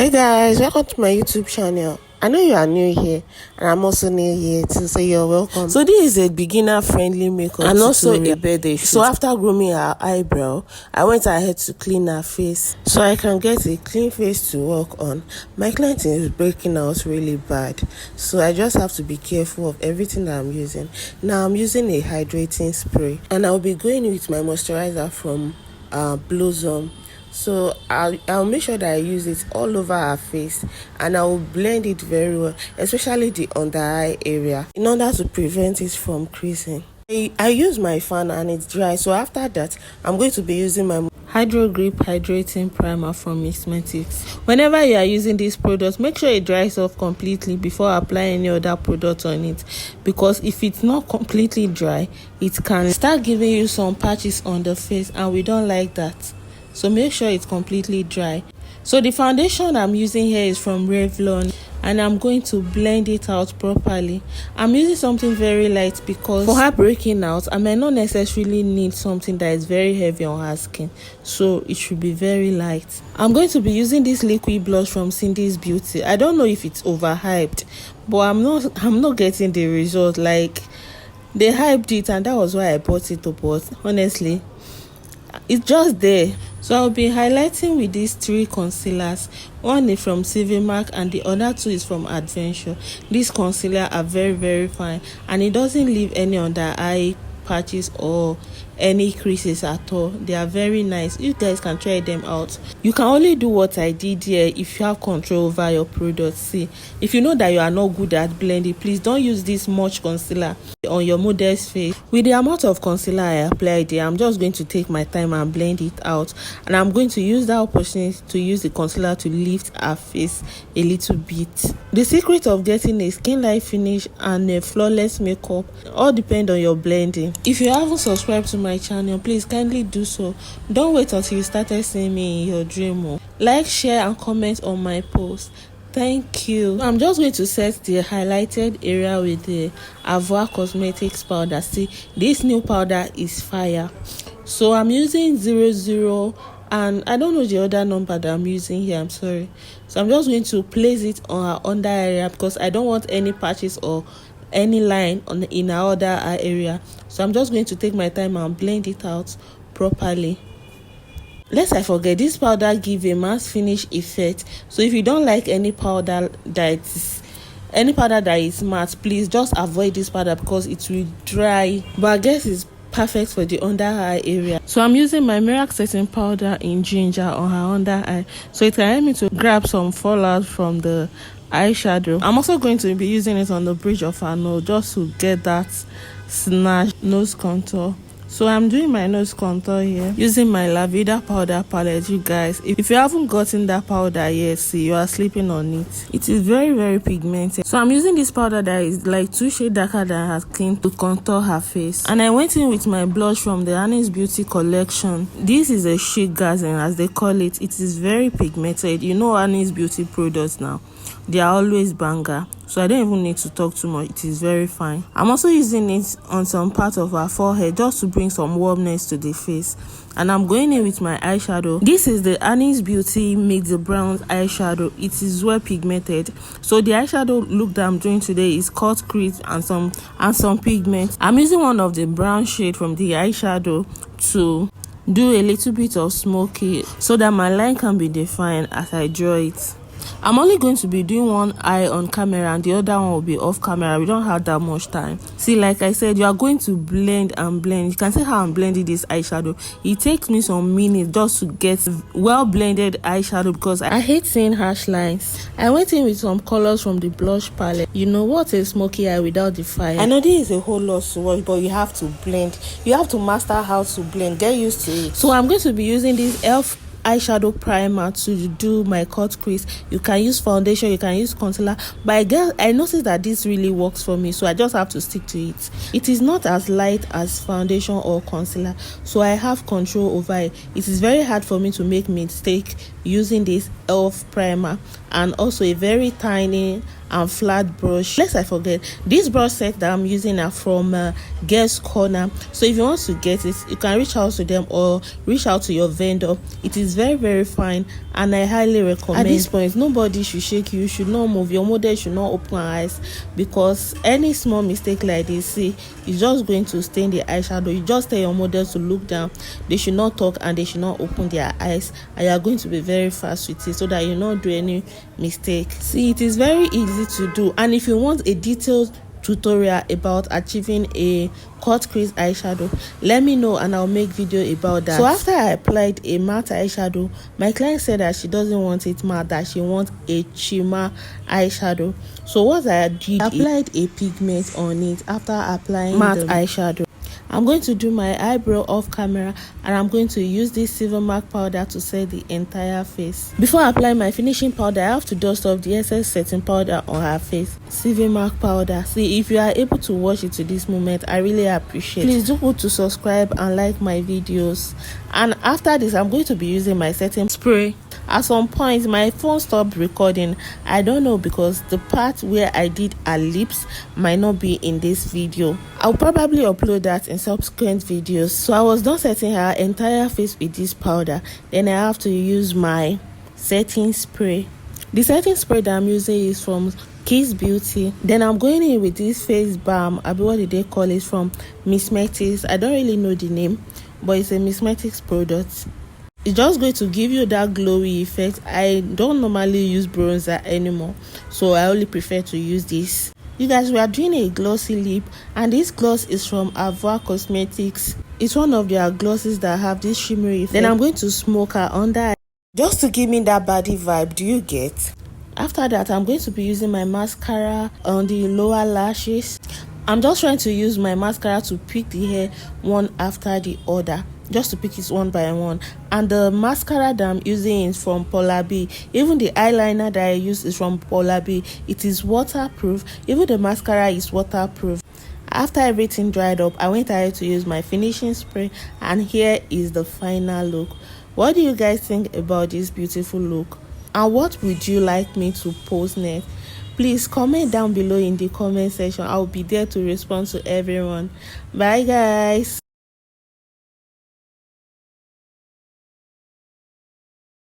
Hey guys, welcome to my YouTube channel. I know you are new here and I'm also new here too, so you're welcome. So this is a beginner friendly makeup and also a birthday shoot. So after grooming her eyebrow, I went ahead to clean her face so I can get a clean face to work on. My client is breaking out really bad, so I just have to be careful of everything that I'm using. Now I'm using a hydrating spray and I'll be going with my moisturizer from Blossom. So I'll make sure that I use it all over her face and I will blend it very well, especially the under eye area, in order to prevent it from creasing. I use my fan and it's dry, so after that I'm going to be using my Hydro Grip Hydrating Primer from Mixmetics. Whenever you are using this product, make sure it dries off completely before applying any other product on it, because if it's not completely dry, it can start giving you some patches on the face and we don't like that. So make sure it's completely dry. So the foundation I'm using here is from Revlon and I'm going to blend it out properly. I'm using something very light because for her breaking out, I may not necessarily need something that is very heavy on her skin. So it should be very light. I'm going to be using this liquid blush from Cindy's Beauty. I don't know if it's overhyped, but I'm not getting the result. Like, they hyped it and that was why I bought it, but honestly, it's just there. So I'll be highlighting with these three concealers. One is from Civimark and the other two is from Adventure. These concealers are very fine and it doesn't leave any under eye patches or any creases at all. They are very nice. You guys can try them out. You can only do what I did here if you have control over your product. See, if you know that you are not good at blending, please don't use this much concealer on your model's face. With the amount of concealer I applied here, I'm just going to take my time and blend it out, and I'm going to use that opportunity to use the concealer to lift her face a little bit. The secret of getting a skin light finish and a flawless makeup all depend on your blending. If you haven't subscribed to my channel, please kindly do so. Don't wait until you started seeing me in your dream. Like, share and comment on my post. Thank you. I'm just going to set the highlighted area with the Avoa Cosmetics powder. See, this new powder is fire. So I'm using 00 and I don't know the other number that I'm using here, I'm sorry. So I'm just going to place it on her under area because I don't want any patches or any line in our other eye area. So I'm just going to take my time and blend it out properly. Lest I forget, this powder gives a matte finish effect. So if you don't like any powder that is matte, please just avoid this powder because it will dry. But I guess it's perfect for the under eye area. So I'm using my Mirac setting powder in ginger on her under eye, so it can help me to grab some fallout from the eyeshadow. I'm also going to be using it on the bridge of her nose just to get that snatched nose contour. So I'm doing my nose contour here using my La Vida powder palette. You guys, if you haven't gotten that powder yet, see, you are sleeping on it. It is very pigmented. So I'm using this powder that is like 2 shades darker than her skin to contour her face. And I went in with my blush from the Annie's Beauty collection. This is a chic gazelle as they call it. It is very pigmented. You know Annie's Beauty products now, they are always banger, so I don't even need to talk too much. It is very fine. I'm also using it on some part of her forehead just to bring some warmness to the face. And I'm going in with my eyeshadow. This is the Annie's Beauty Mix the Browns eyeshadow. It is well pigmented. So the eyeshadow look that I'm doing today is cut crease and some pigment. I'm using one of the brown shade from the eyeshadow to do a little bit of smoky so that my line can be defined as I draw it. I'm only going to be doing one eye on camera and the other one will be off camera. We don't have that much time. See, like I said, you are going to blend and blend. You can see how I'm blending this eyeshadow. It takes me some minutes just to get well blended eyeshadow because I hate seeing harsh lines. I went in with some colors from the blush palette. You know what, a smoky eye without the fire. I know this is a whole lot to watch, but you have to blend. You have to master how to blend. Get used to it. So I'm going to be using this e.l.f. eyeshadow primer to do my cut crease. You can use foundation, you can use concealer, but I noticed that this really works for me, so I just have to stick to it. It is not as light as foundation or concealer, so I have control over it. It is very hard for me to make mistake using this e.l.f. primer and also a very tiny and flat brush. Lest I forget, this brush set that I'm using are from Guess Corner. So if you want to get it, you can reach out to them or reach out to your vendor. It is very, very fine, and I highly recommend. At this point, nobody should shake you. You should not move. Your model should not open her eyes, because any small mistake like this, see, it's just going to stain the eyeshadow. You just tell your model to look down. They should not talk and they should not open their eyes, and you are going to be very fast with it so that you not do any mistake. See, it is very easy to do, and if you want a detailed tutorial about achieving a cut crease eyeshadow, let me know and I'll make video about that. So after I applied a matte eyeshadow, my client said that she doesn't want it matte, that she wants a shimmer eyeshadow. So what I did, I applied a pigment on it after applying matte eyeshadow. I'm going to do my eyebrow off camera, and I'm going to use this Silver Mark powder to set the entire face. Before I apply my finishing powder, I have to dust off the excess setting powder on her face. Silver Mark powder. See, if you are able to watch it to this moment, I really appreciate it. Please do put to subscribe and like my videos. And after this, I'm going to be using my setting spray. At some point, my phone stopped recording. I don't know, because the part where I did her lips might not be in this video. I'll probably upload that in subsequent videos. So I was done setting her entire face with this powder. Then I have to use my setting spray. The setting spray that I'm using is from Kiss Beauty. Then I'm going in with this face balm. What did they call it? From Missmetics. I don't really know the name, but it's a Missmetics product. It's just going to give you that glowy effect. I don't normally use bronzer anymore, so I only prefer to use this. You guys, we are doing a glossy lip, and this gloss is from Avois Cosmetics. It's one of their glosses that have this shimmery effect. Then I'm going to smoke her under, just to give me that body vibe. Do you get? After that, I'm going to be using my mascara on the lower lashes. I'm just trying to use my mascara to pick the hair one after the other, just to pick it one by one. And the mascara that I'm using is from Polar B. Even the eyeliner that I use is from Polar B. It is waterproof. Even the mascara is waterproof. After everything dried up, I went ahead to use my finishing spray, and here is the final look. What do you guys think about this beautiful look? And what would you like me to post next? Please comment down below in the comment section. I'll be there to respond to everyone. Bye guys.